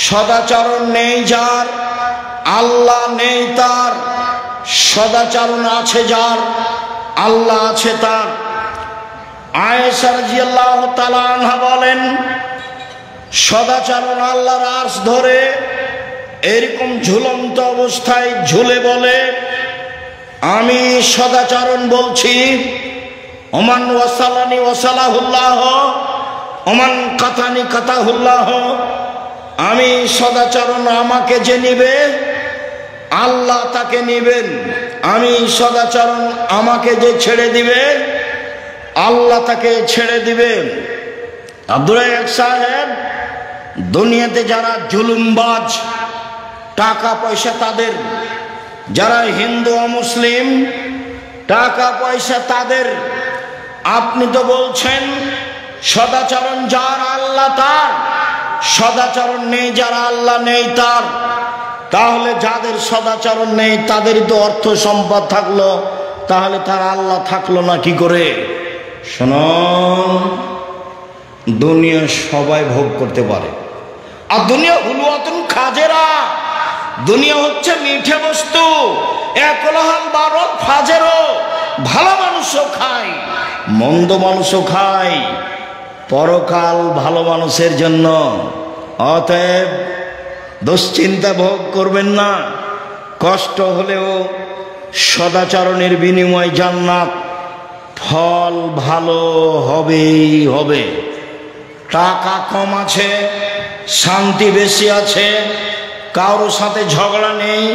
সদাচরণ নেই যার, আল্লাহ নেই তার। সদাচরণ আছে যার, আল্লাহ আছে তার। আয়েশা রাদিয়াল্লাহু তাআলা আনহা বলেন, সদাচরণ আল্লাহর আরশ ধরে এরকম ঝুলন্ত অবস্থায় ঝুলে বলে, আমি সদাচরণ বলছি, ওমান ওয়াসালানি ওয়াসালাহুল্লাহ, ওমান কাতানি কাতাহুল্লাহ। আমি সদাচরণ, আমাকে যে নিবে আল্লাহ তাকে নিবেন। আমি সদাচরণ, আমাকে যে ছেড়ে দিবে আল্লাহ তাকে ছেড়ে দিবেন। আব্দুল রাজ্জাক সাহেব, দুনিয়াতে যারা জুলুমবাজ, টাকা পয়সা তাদের, যারা হিন্দু ও মুসলিম, টাকা পয়সা তাদের। আপনি তো বলছেন সদাচরণ যার, আল্লাহ তার। সদাচরণ নেই যারা, আল্লাহ নেই তার। তাহলে যাদের সদাচরণ নেই তাদেরই তো অর্থ সম্পদ থাকলো, তাহলে তার আল্লাহ থাকলো না কি করে? শুনুন, দুনিয়া সবাই ভোগ করতে পারে, আর দুনিয়া হুলুয়াতুন খাজেরা। দুনিয়া হচ্ছে মিঠে বস্তু, একলহাল বারত ফাজেরও। ভালো মানুষও খায়, মন্দ মানুষও খায়। পরকাল ভালো মানুষের জন্য। অতএব দুশ্চিন্তা ভোগ করবেন না। কষ্ট হলেও সদাচরণের বিনিময় জান্নাত, ফল ভালো হবেই হবে। টাকা কম আছে, শান্তি বেশি আছে, কারোর সাথে ঝগড়া নেই,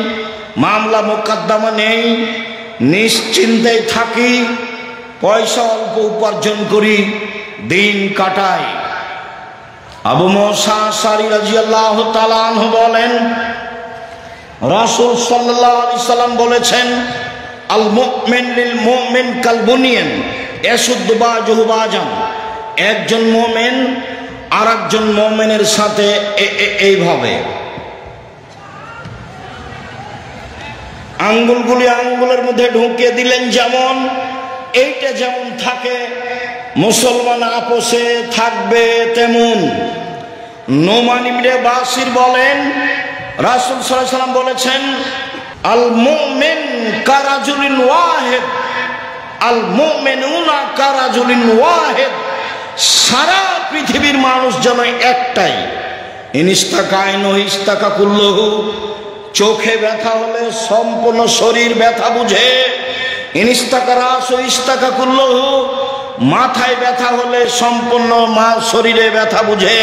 মামলা মোকদ্দমা নেই, নিশ্চিন্তায় থাকি, পয়সা অল্প উপার্জন করি, দিন কাটাই। আবু মুসা আশআরী রাদিয়াল্লাহু তাআলা আনহু বলেন, রাসূল সাল্লাল্লাহু আলাইহি সাল্লাম বলেছেন, আল মুমিন লিল মুমিন কাল বুনিয়ান ইয়াশুদ্দু বাযুহু বাযান। একজন মুমিন আরেকজন মুমিনের সাথে এইভাবে আঙ্গুলগুলি আঙ্গুলের মধ্যে ঢুকিয়ে দিলেন, যেমন এইটা যেমন থাকে, মুসলমান আপোষে থাকবে তেমন। নোমান ইবনে বাশির বলেন, রাসূল সাল্লাল্লাহু আলাইহি সাল্লাম বলেছেন, আল মুমিন কারাজুলিন ওয়াহিদ, আল মুমিনুনা কারাজুলিন ওয়াহিদ। সারা পৃথিবীর মানুষ যেন একটাই। ইনিস্তাকাইনু ইস্তাকা কুল্লুহু। চোখে ব্যথা হলে সম্পূর্ণ শরীর ব্যথা বুঝে। ইনিস্তাকা রাসু ইস্তাকা কুল্লুহু। মাথায় ব্যথা হলে সম্পূর্ণ শরীরে ব্যথা বুঝে।